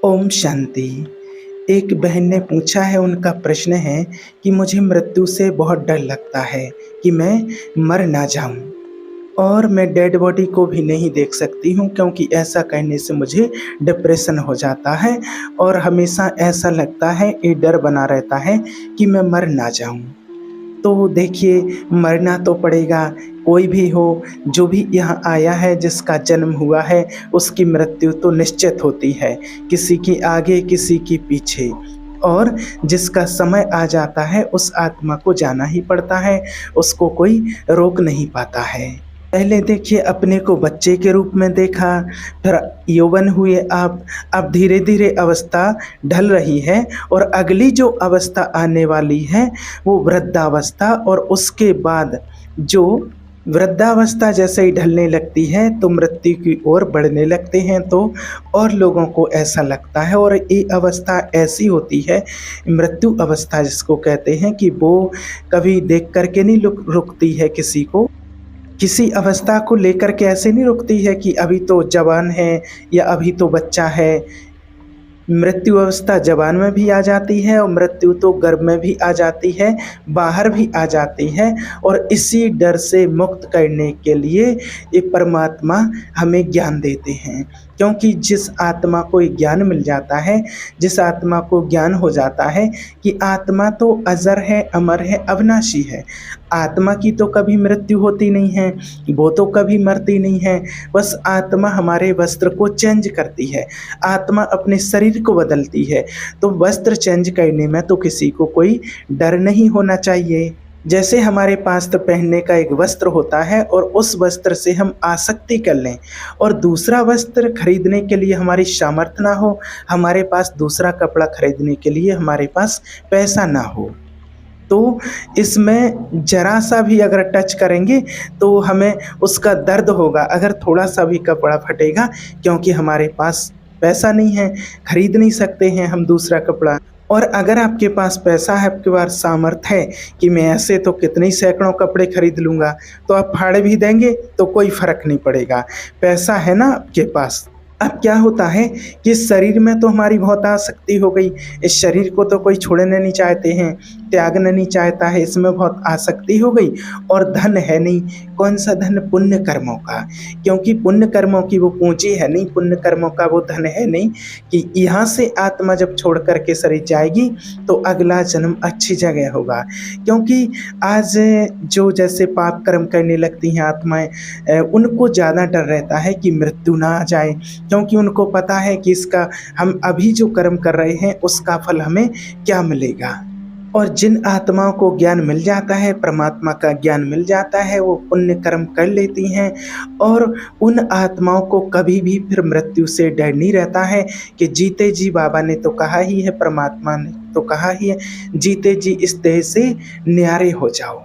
ओम शांति। एक बहन ने पूछा है, उनका प्रश्न है कि मुझे मृत्यु से बहुत डर लगता है कि मैं मर ना जाऊं और मैं डेड बॉडी को भी नहीं देख सकती हूं, क्योंकि ऐसा करने से मुझे डिप्रेशन हो जाता है और हमेशा ऐसा लगता है, ये डर बना रहता है कि मैं मर ना जाऊं। तो देखिए, मरना तो पड़ेगा। कोई भी हो, जो भी यहाँ आया है, जिसका जन्म हुआ है, उसकी मृत्यु तो निश्चित होती है, किसी की आगे किसी की पीछे। और जिसका समय आ जाता है उस आत्मा को जाना ही पड़ता है, उसको कोई रोक नहीं पाता है। पहले देखिए, अपने को बच्चे के रूप में देखा, फिर यौवन हुए आप। अब धीरे धीरे अवस्था ढल रही है और अगली जो अवस्था आने वाली है वो वृद्धावस्था। और उसके बाद जो वृद्धावस्था जैसे ही ढलने लगती है तो मृत्यु की ओर बढ़ने लगते हैं। तो और लोगों को ऐसा लगता है, और ये अवस्था ऐसी होती है, मृत्यु अवस्था जिसको कहते हैं, कि वो कभी देख करके नहीं रुकती है किसी को। किसी अवस्था को लेकर के ऐसे नहीं रुकती है कि अभी तो जवान है या अभी तो बच्चा है। मृत्यु अवस्था जवान में भी आ जाती है और मृत्यु तो गर्भ में भी आ जाती है, बाहर भी आ जाती है। और इसी डर से मुक्त करने के लिए ये परमात्मा हमें ज्ञान देते हैं। क्योंकि जिस आत्मा को ज्ञान मिल जाता है, जिस आत्मा को ज्ञान हो जाता है कि आत्मा तो अजर है, अमर है, अविनाशी है, आत्मा की तो कभी मृत्यु होती नहीं है, वो तो कभी मरती नहीं है। बस आत्मा हमारे वस्त्र को चेंज करती है, आत्मा अपने शरीर को बदलती है। तो वस्त्र चेंज करने में तो किसी को कोई डर नहीं होना चाहिए। जैसे हमारे पास तो पहनने का एक वस्त्र होता है और उस वस्त्र से हम आसक्ति कर लें और दूसरा वस्त्र खरीदने के लिए हमारी सामर्थ्य ना हो, हमारे पास दूसरा कपड़ा खरीदने के लिए हमारे पास पैसा ना हो, तो इसमें ज़रा सा भी अगर टच करेंगे तो हमें उसका दर्द होगा। अगर थोड़ा सा भी कपड़ा फटेगा, क्योंकि हमारे पास पैसा नहीं है, खरीद नहीं सकते हैं हम दूसरा कपड़ा। और अगर आपके पास पैसा है, आपके पास सामर्थ्य है कि मैं ऐसे तो कितने ही सैकड़ों कपड़े खरीद लूँगा, तो आप फाड़ भी देंगे तो कोई फ़र्क नहीं पड़ेगा, पैसा है ना आपके पास। अब क्या होता है कि शरीर में तो हमारी बहुत आसक्ति हो गई, इस शरीर को तो कोई छोड़ना नहीं चाहते हैं, त्यागना नहीं चाहता है, इसमें बहुत आसक्ति हो गई। और धन है नहीं, कौन सा धन? पुण्य कर्मों का, क्योंकि पुण्य कर्मों की वो पूंजी है नहीं, पुण्य कर्मों का वो धन है नहीं कि यहाँ से आत्मा जब छोड़ करके शरीर जाएगी तो अगला जन्म अच्छी जगह होगा। क्योंकि आज जो जैसे पाप कर्म करने लगती हैं आत्माएं, उनको ज़्यादा डर रहता है कि मृत्यु ना आ जाए, क्योंकि उनको पता है कि इसका हम अभी जो कर्म कर रहे हैं उसका फल हमें क्या मिलेगा। और जिन आत्माओं को ज्ञान मिल जाता है, परमात्मा का ज्ञान मिल जाता है, वो पुण्य कर्म कर लेती हैं और उन आत्माओं को कभी भी फिर मृत्यु से डर नहीं रहता है। कि जीते जी, बाबा ने तो कहा ही है, परमात्मा ने तो कहा ही है, जीते जी इस देह से न्यारे हो जाओ।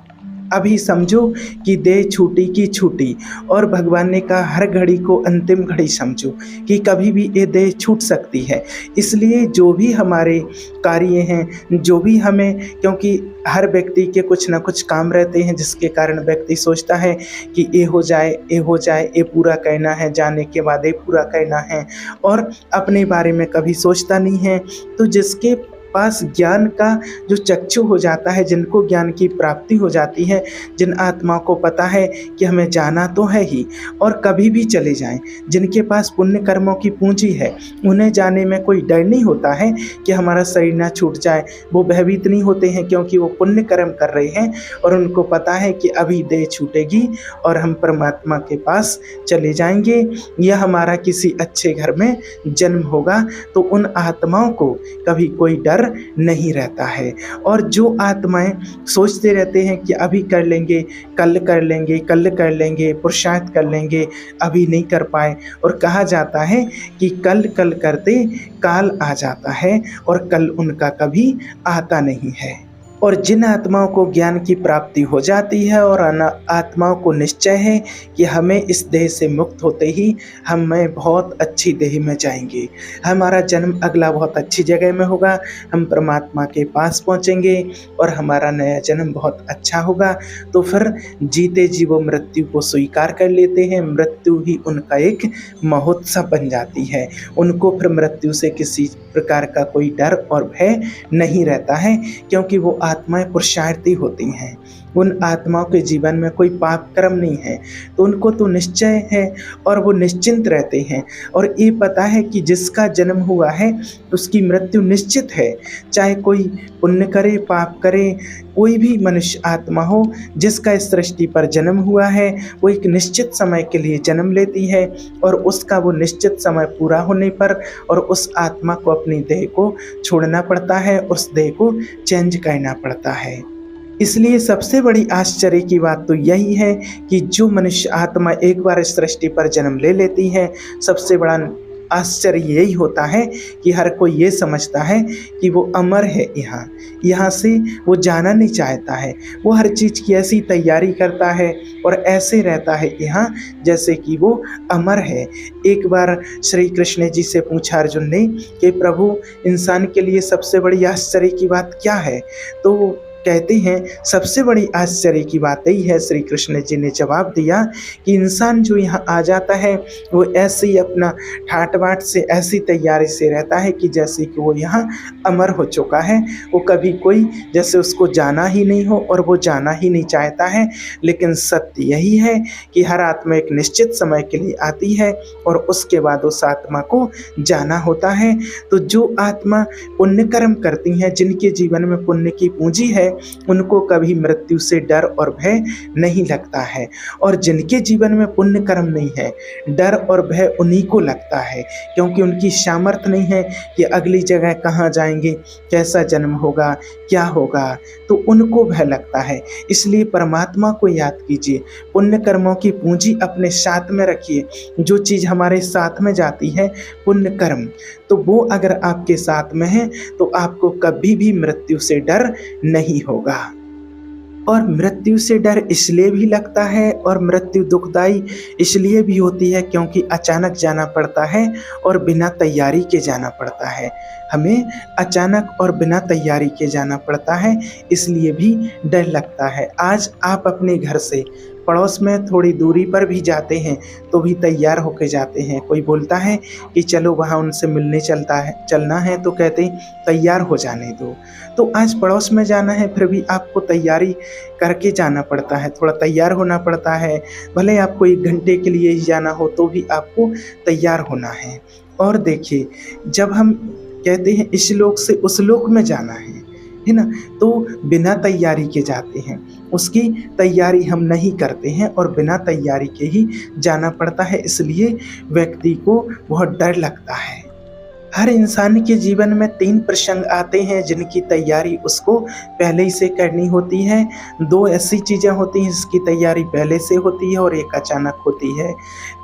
अभी समझो कि देह छूटी की छूटी, और भगवान ने कहा हर घड़ी को अंतिम घड़ी समझो कि कभी भी ये देह छूट सकती है। इसलिए जो भी हमारे कार्य हैं, जो भी हमें, क्योंकि हर व्यक्ति के कुछ ना कुछ काम रहते हैं जिसके कारण व्यक्ति सोचता है कि ये हो जाए, ये हो जाए, ये पूरा करना है, जाने के बाद ये पूरा करना है, और अपने बारे में कभी सोचता नहीं है। तो जिसके पास ज्ञान का जो चक्षु हो जाता है, जिनको ज्ञान की प्राप्ति हो जाती है, जिन आत्माओं को पता है कि हमें जाना तो है ही और कभी भी चले जाएं, जिनके पास पुण्य कर्मों की पूंजी है, उन्हें जाने में कोई डर नहीं होता है कि हमारा शरीर ना छूट जाए। वो भयभीत नहीं होते हैं, क्योंकि वो पुण्य कर्म कर रहे हैं और उनको पता है कि अभी देह छूटेगी और हम परमात्मा के पास चले जाएंगे, या हमारा किसी अच्छे घर में जन्म होगा। तो उन आत्माओं को कभी कोई डर नहीं रहता है। और जो आत्माएं सोचते रहते हैं कि अभी कर लेंगे, कल कर लेंगे, कल कर लेंगे, पुरुषार्थ कर लेंगे, अभी नहीं कर पाए, और कहा जाता है कि कल कल करते काल आ जाता है, और कल उनका कभी आता नहीं है। और जिन आत्माओं को ज्ञान की प्राप्ति हो जाती है और आत्माओं को निश्चय है कि हमें इस देह से मुक्त होते ही हमें बहुत अच्छी देह में जाएंगे, हमारा जन्म अगला बहुत अच्छी जगह में होगा, हम परमात्मा के पास पहुंचेंगे और हमारा नया जन्म बहुत अच्छा होगा, तो फिर जीते जी वो मृत्यु को स्वीकार कर लेते हैं। मृत्यु ही उनका एक महोत्सव बन जाती है। उनको फिर मृत्यु से किसी प्रकार का कोई डर और भय नहीं रहता है, क्योंकि वो आत्माएं पुरुषार्थी होती हैं। उन आत्माओं के जीवन में कोई पाप कर्म नहीं है, तो उनको तो निश्चय है और वो निश्चिंत रहते हैं और ये पता है कि जिसका जन्म हुआ है उसकी मृत्यु निश्चित है। चाहे कोई पुण्य करे पाप करे, कोई भी मनुष्य आत्मा हो जिसका इस सृष्टि पर जन्म हुआ है, वो एक निश्चित समय के लिए जन्म लेती है और उसका वो निश्चित समय पूरा होने पर और उस आत्मा को अपनी देह को छोड़ना पड़ता है, उस देह को चेंज करना पड़ता है। इसलिए सबसे बड़ी आश्चर्य की बात तो यही है कि जो मनुष्य आत्मा एक बार इस सृष्टि पर जन्म ले लेती है, सबसे बड़ा आश्चर्य यही होता है कि हर कोई ये समझता है कि वो अमर है, यहाँ से वो जाना नहीं चाहता है। वो हर चीज़ की ऐसी तैयारी करता है और ऐसे रहता है यहाँ जैसे कि वो अमर है। एक बार श्री कृष्ण जी से पूछा अर्जुन ने कि प्रभु, इंसान के लिए सबसे बड़ी आश्चर्य की बात क्या है? तो कहते हैं सबसे बड़ी आश्चर्य की बात यही है, श्री कृष्ण जी ने जवाब दिया कि इंसान जो यहाँ आ जाता है वो ऐसे ही अपना ठाट बाट से ऐसी तैयारी से रहता है कि जैसे कि वो यहाँ अमर हो चुका है। वो कभी कोई जैसे उसको जाना ही नहीं हो और वो जाना ही नहीं चाहता है। लेकिन सत्य यही है कि हर आत्मा एक निश्चित समय के लिए आती है और उसके बाद उस आत्मा को जाना होता है। तो जो आत्मा पुण्य कर्म करती हैं, जिनके जीवन में पुण्य की पूंजी है, उनको कभी मृत्यु से डर और भय नहीं लगता है। और जिनके जीवन में पुण्य कर्म नहीं है, डर और भय उन्हीं को लगता है, क्योंकि उनकी सामर्थ्य नहीं है कि अगली जगह कहाँ जाएंगे, कैसा जन्म होगा, क्या होगा, तो उनको भय लगता है। इसलिए परमात्मा को याद कीजिए, पुण्य कर्मों की पूंजी अपने साथ में रखिए। जो चीज़ हमारे साथ में जाती है पुण्य कर्म, तो वो अगर आपके साथ में है तो आपको कभी भी मृत्यु से डर नहीं होगा। और मृत्यु से डर इसलिए भी लगता है और मृत्यु दुखदाई इसलिए भी होती है क्योंकि अचानक जाना पड़ता है और बिना तैयारी के जाना पड़ता है। हमें अचानक और बिना तैयारी के जाना पड़ता है, इसलिए भी डर लगता है। आज आप अपने घर से पड़ोस में थोड़ी दूरी पर भी जाते हैं तो भी तैयार होकर जाते हैं। कोई बोलता है कि चलो वहाँ उनसे मिलने चलना है तो कहते हैं तैयार हो जाने दो। तो आज पड़ोस में जाना है, फिर भी आपको तैयारी करके जाना पड़ता है, थोड़ा तैयार होना पड़ता है। भले आपको 1 घंटे के लिए ही जाना हो तो भी आपको तैयार होना है। और देखिए, जब हम कहते हैं इस लोक से उस लोक में जाना है ना, तो बिना तैयारी के जाते हैं, उसकी तैयारी हम नहीं करते हैं और बिना तैयारी के ही जाना पड़ता है। इसलिए व्यक्ति को बहुत डर लगता है। हर इंसान के जीवन में 3 प्रसंग आते हैं जिनकी तैयारी उसको पहले ही से करनी होती है। 2 ऐसी चीज़ें होती हैं जिसकी तैयारी पहले से होती है और एक अचानक होती है।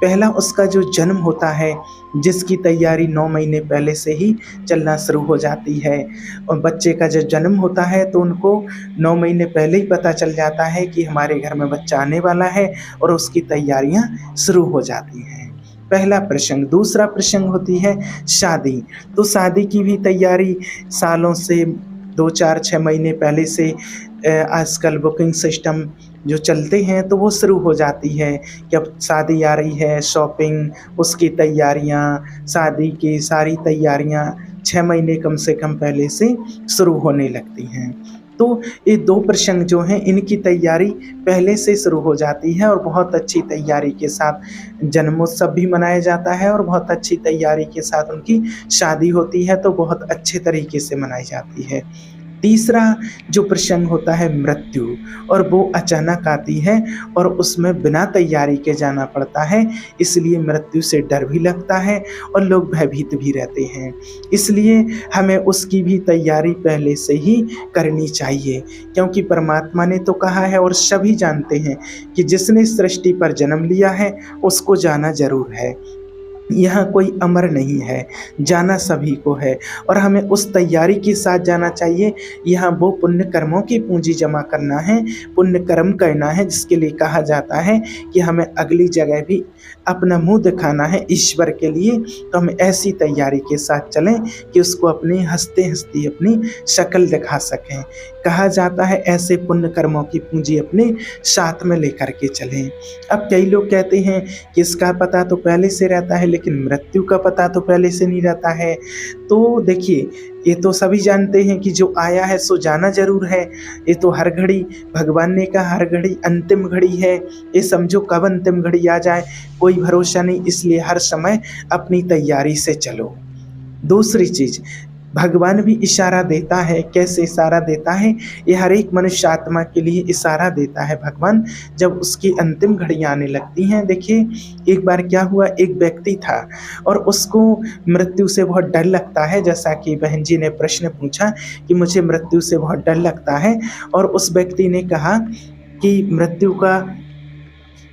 पहला उसका जो जन्म होता है, जिसकी तैयारी 9 महीने पहले से ही चलना शुरू हो जाती है। और बच्चे का जब जन्म होता है तो उनको 9 महीने पहले ही पता चल जाता है कि हमारे घर में बच्चा आने वाला है और उसकी तैयारियां शुरू हो जाती हैं। पहला प्रसंग। दूसरा प्रसंग होती है शादी। तो शादी की भी तैयारी सालों से 2, 4, 6 महीने पहले से आजकल बुकिंग सिस्टम जो चलते हैं तो वो शुरू हो जाती है कि अब शादी आ रही है, शॉपिंग, उसकी तैयारियां, शादी की सारी तैयारियां 6 महीने कम से कम पहले से शुरू होने लगती हैं। तो ये 2 प्रसंग जो हैं इनकी तैयारी पहले से शुरू हो जाती है और बहुत अच्छी तैयारी के साथ जन्मोत्सव भी मनाया जाता है और बहुत अच्छी तैयारी के साथ उनकी शादी होती है, तो बहुत अच्छे तरीके से मनाई जाती है। तीसरा जो प्रसंग होता है मृत्यु, और वो अचानक आती है और उसमें बिना तैयारी के जाना पड़ता है, इसलिए मृत्यु से डर भी लगता है और लोग भयभीत भी रहते हैं। इसलिए हमें उसकी भी तैयारी पहले से ही करनी चाहिए, क्योंकि परमात्मा ने तो कहा है और सभी जानते हैं कि जिसने सृष्टि पर जन्म लिया है उसको जाना जरूर है। यहाँ कोई अमर नहीं है, जाना सभी को है और हमें उस तैयारी के साथ जाना चाहिए। यहाँ वो पुण्य कर्मों की पूंजी जमा करना है, पुण्य कर्म करना है, जिसके लिए कहा जाता है कि हमें अगली जगह भी अपना मुंह दिखाना है ईश्वर के लिए। तो हम ऐसी तैयारी के साथ चलें कि उसको अपनी हंसते हंसती अपनी शक्ल दिखा सकें। कहा जाता है ऐसे पुण्य कर्मों की पूंजी अपने साथ में लेकर के चलें। अब कई लोग कहते हैं कि इसका पता तो पहले से रहता है, लेकिन मृत्यु का पता तो पहले से नहीं रहता है। तो देखिए, ये तो सभी जानते हैं कि जो आया है सो जाना जरूर है। ये तो हर घड़ी भगवान ने कहा, हर घड़ी अंतिम घड़ी है। ये समझो कब अंतिम घड़ी आ जाए कोई भरोसा नहीं, इसलिए हर समय अपनी तैयारी से चलो। दूसरी चीज, भगवान भी इशारा देता है। कैसे इशारा देता है? ये हर एक मनुष्य आत्मा के लिए इशारा देता है भगवान, जब उसकी अंतिम घड़ियाँ आने लगती हैं। देखिए, एक बार क्या हुआ, एक व्यक्ति था और उसको मृत्यु से बहुत डर लगता है। जैसा कि बहन जी ने प्रश्न पूछा कि मुझे मृत्यु से बहुत डर लगता है, और उस व्यक्ति ने कहा कि मृत्यु का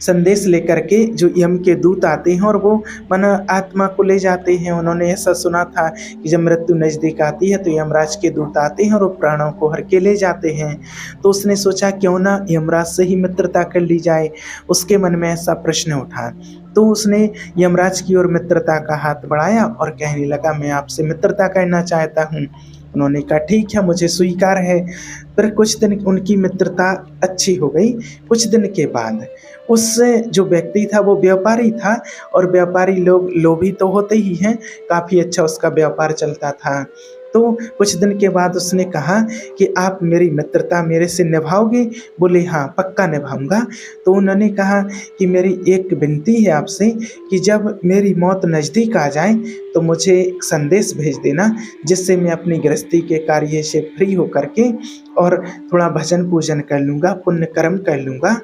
संदेश लेकर के जो यम के दूत आते हैं और वो मन आत्मा को ले जाते हैं। उन्होंने ऐसा सुना था कि जब मृत्यु नज़दीक आती है तो यमराज के दूत आते हैं और वो प्राणों को हर के ले जाते हैं। तो उसने सोचा क्यों ना यमराज से ही मित्रता कर ली जाए। उसके मन में ऐसा प्रश्न उठा, तो उसने यमराज की ओर मित्रता का हाथ बढ़ाया और कहने लगा, मैं आपसे मित्रता करना चाहता हूँ। उन्होंने कहा ठीक है, मुझे स्वीकार है। फिर कुछ दिन उनकी मित्रता अच्छी हो गई। कुछ दिन के बाद उस जो व्यक्ति था वो व्यापारी था, और व्यापारी लोग लोभी तो होते ही हैं। काफ़ी अच्छा उसका व्यापार चलता था। तो कुछ दिन के बाद उसने कहा कि आप मेरी मित्रता मेरे से निभाओगे? बोले हाँ, पक्का निभाऊंगा। तो उन्होंने कहा कि मेरी एक विनती है आपसे कि जब मेरी मौत नज़दीक आ जाए तो मुझे एक संदेश भेज देना, जिससे मैं अपनी गृहस्थी के कार्य से फ्री होकर के और थोड़ा भजन पूजन कर लूँगा, पुण्य कर्म कर लूँगा,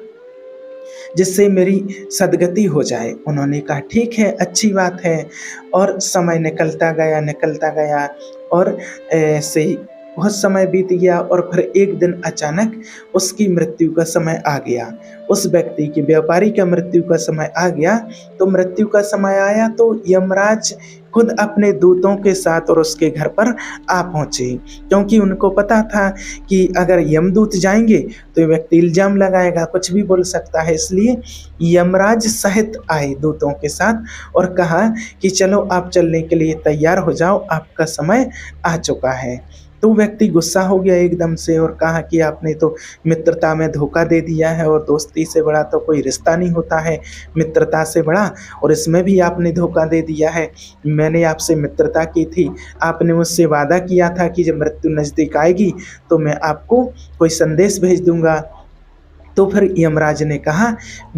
जिससे मेरी सदगति हो जाए। उन्होंने कहा ठीक है, अच्छी बात है। और समय निकलता गया और ऐसे ही बहुत समय बीत गया और फिर एक दिन अचानक उसकी मृत्यु का समय आ गया। उस व्यक्ति की, व्यापारी का मृत्यु का समय आ गया। तो मृत्यु का समय आया तो यमराज खुद अपने दूतों के साथ और उसके घर पर आ पहुँचे, क्योंकि उनको पता था कि अगर यमदूत जाएंगे तो ये व्यक्ति इल्जाम लगाएगा, कुछ भी बोल सकता है। इसलिए यमराज सहित आए दूतों के साथ और कहा कि चलो आप चलने के लिए तैयार हो जाओ, आपका समय आ चुका है। तो व्यक्ति गुस्सा हो गया एकदम से और कहा कि आपने तो मित्रता में धोखा दे दिया है, और दोस्ती से बड़ा तो कोई रिश्ता नहीं होता है, मित्रता से बड़ा, और इसमें भी आपने धोखा दे दिया है। मैंने आपसे मित्रता की थी, आपने मुझसे वादा किया था कि जब मृत्यु नज़दीक आएगी तो मैं आपको कोई संदेश भेज दूंगा। तो फिर यमराज ने कहा,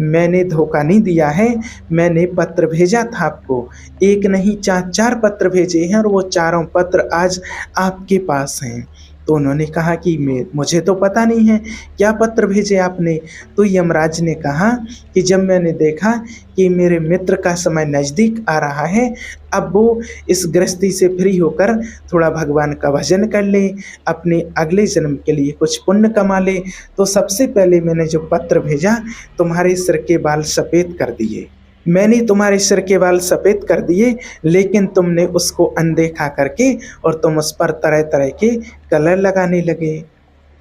मैंने धोखा नहीं दिया है, मैंने पत्र भेजा था आपको। एक नहीं, चार पत्र भेजे हैं और वो चारों पत्र आज आपके पास हैं। तो उन्होंने कहा कि मुझे तो पता नहीं है, क्या पत्र भेजे आपने? तो यमराज ने कहा कि जब मैंने देखा कि मेरे मित्र का समय नज़दीक आ रहा है, अब वो इस गृहस्थी से फ्री होकर थोड़ा भगवान का भजन कर ले, अपने अगले जन्म के लिए कुछ पुण्य कमा ले, तो सबसे पहले मैंने जो पत्र भेजा, तुम्हारे सिर के बाल सफ़ेद कर दिए। मैंने तुम्हारे सिर के बाल सफ़ेद कर दिए, लेकिन तुमने उसको अनदेखा करके और तुम उस पर तरह तरह के कलर लगाने लगे।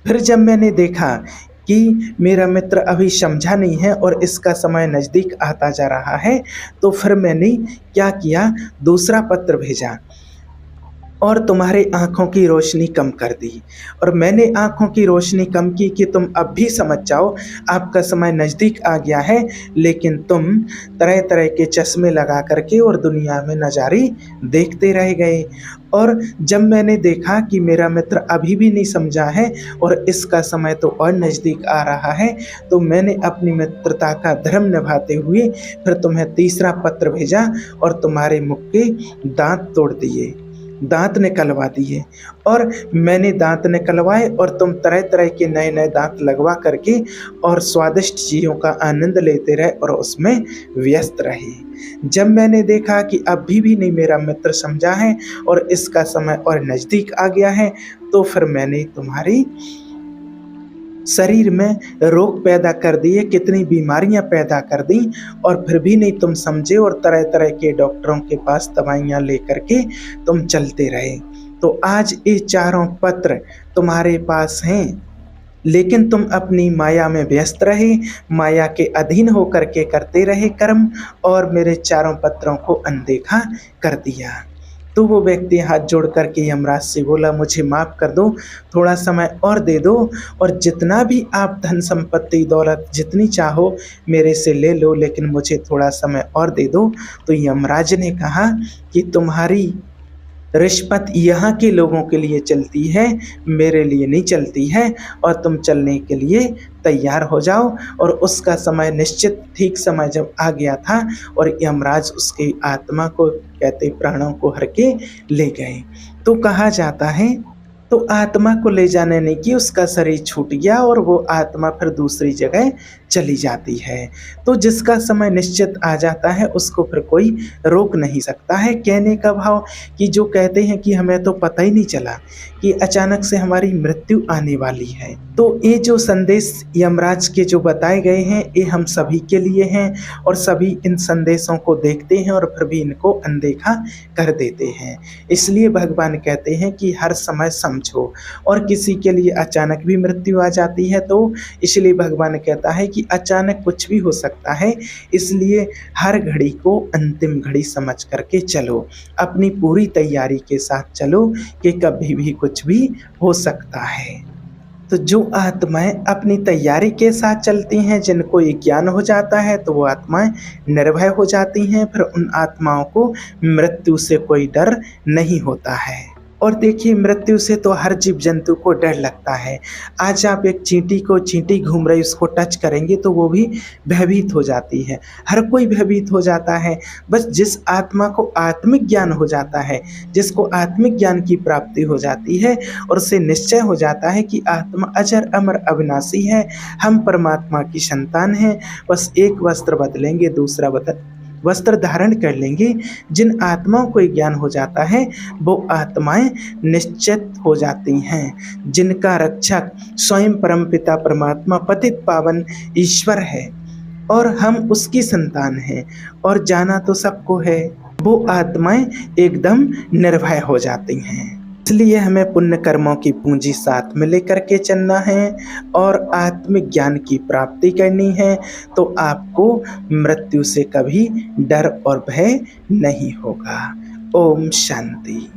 फिर जब मैंने देखा कि मेरा मित्र अभी समझा नहीं है और इसका समय नज़दीक आता जा रहा है, तो फिर मैंने क्या किया, दूसरा पत्र भेजा और तुम्हारे आँखों की रोशनी कम कर दी। और मैंने आँखों की रोशनी कम की कि तुम अब भी समझ जाओ आपका समय नज़दीक आ गया है, लेकिन तुम तरह तरह के चश्मे लगा करके और दुनिया में नज़ारे देखते रह गए। और जब मैंने देखा कि मेरा मित्र अभी भी नहीं समझा है और इसका समय तो और नज़दीक आ रहा है, तो मैंने अपनी मित्रता का धर्म निभाते हुए फिर तुम्हें तीसरा पत्र भेजा और तुम्हारे मुख के दांत तोड़ दिए, दांत निकलवा दिए। और मैंने दांत निकलवाए और तुम तरह तरह के नए नए दांत लगवा करके और स्वादिष्ट चीज़ों का आनंद लेते रहे और उसमें व्यस्त रहे। जब मैंने देखा कि अभी भी नहीं मेरा मित्र समझा है और इसका समय और नज़दीक आ गया है, तो फिर मैंने तुम्हारी शरीर में रोग पैदा कर दिए, कितनी बीमारियां पैदा कर दी, और फिर भी नहीं तुम समझे और तरह तरह के डॉक्टरों के पास दवाइयां लेकर के तुम चलते रहे। तो आज ये चारों पत्र तुम्हारे पास हैं, लेकिन तुम अपनी माया में व्यस्त रहे, माया के अधीन होकर के करते रहे कर्म, और मेरे चारों पत्रों को अनदेखा कर दिया। तो वो व्यक्ति हाथ जोड़ करके यमराज से बोला, मुझे माफ़ कर दो, थोड़ा समय और दे दो, और जितना भी आप धन संपत्ति दौलत जितनी चाहो मेरे से ले लो, लेकिन मुझे थोड़ा समय और दे दो। तो यमराज ने कहा कि तुम्हारी रिश्वत यहाँ के लोगों के लिए चलती है, मेरे लिए नहीं चलती है, और तुम चलने के लिए तैयार हो जाओ। और उसका समय निश्चित ठीक समय जब आ गया था और यमराज उसकी आत्मा को कहते प्राणों को हर के ले गए। तो कहा जाता है, तो आत्मा को ले जाने नहीं कि उसका शरीर छूट गया और वो आत्मा फिर दूसरी जगह चली जाती है। तो जिसका समय निश्चित आ जाता है उसको फिर कोई रोक नहीं सकता है। कहने का भाव कि जो कहते हैं कि हमें तो पता ही नहीं चला कि अचानक से हमारी मृत्यु आने वाली है। तो ये जो संदेश यमराज के जो बताए गए हैं ये हम सभी के लिए हैं, और सभी इन संदेशों को देखते हैं और फिर भी इनको अनदेखा कर देते हैं। इसलिए भगवान कहते हैं कि हर समय समझो, और किसी के लिए अचानक भी मृत्यु आ जाती है, तो इसलिए भगवान कहता है कि अचानक कुछ भी हो सकता है, इसलिए हर घड़ी को अंतिम घड़ी समझ करके चलो, अपनी पूरी तैयारी के साथ चलो कि कभी भी कुछ भी हो सकता है। तो जो आत्माएं अपनी तैयारी के साथ चलती हैं, जिनको ये ज्ञान हो जाता है, तो वो आत्माएं निर्भय हो जाती हैं, फिर उन आत्माओं को मृत्यु से कोई डर नहीं होता है। और देखिए, मृत्यु से तो हर जीव जंतु को डर लगता है। आज आप एक चींटी घूम रही उसको टच करेंगे तो वो भी भयभीत हो जाती है, हर कोई भयभीत हो जाता है। बस जिस आत्मा को आत्मिक ज्ञान हो जाता है, जिसको आत्मिक ज्ञान की प्राप्ति हो जाती है, और उसे निश्चय हो जाता है कि आत्मा अजर अमर अविनाशी है, हम परमात्मा की संतान हैं, बस एक वस्त्र बदलेंगे, दूसरा वस्त्र धारण कर लेंगे। जिन आत्माओं को ज्ञान हो जाता है वो आत्माएं निश्चित हो जाती हैं, जिनका रक्षक स्वयं परमपिता परमात्मा पतित पावन ईश्वर है और हम उसकी संतान हैं, और जाना तो सबको है, वो आत्माएं एकदम निर्भय हो जाती हैं। इसलिए हमें पुण्य कर्मों की पूंजी साथ में लेकर के चलना है और आत्मिक ज्ञान की प्राप्ति करनी है, तो आपको मृत्यु से कभी डर और भय नहीं होगा। ओम शांति।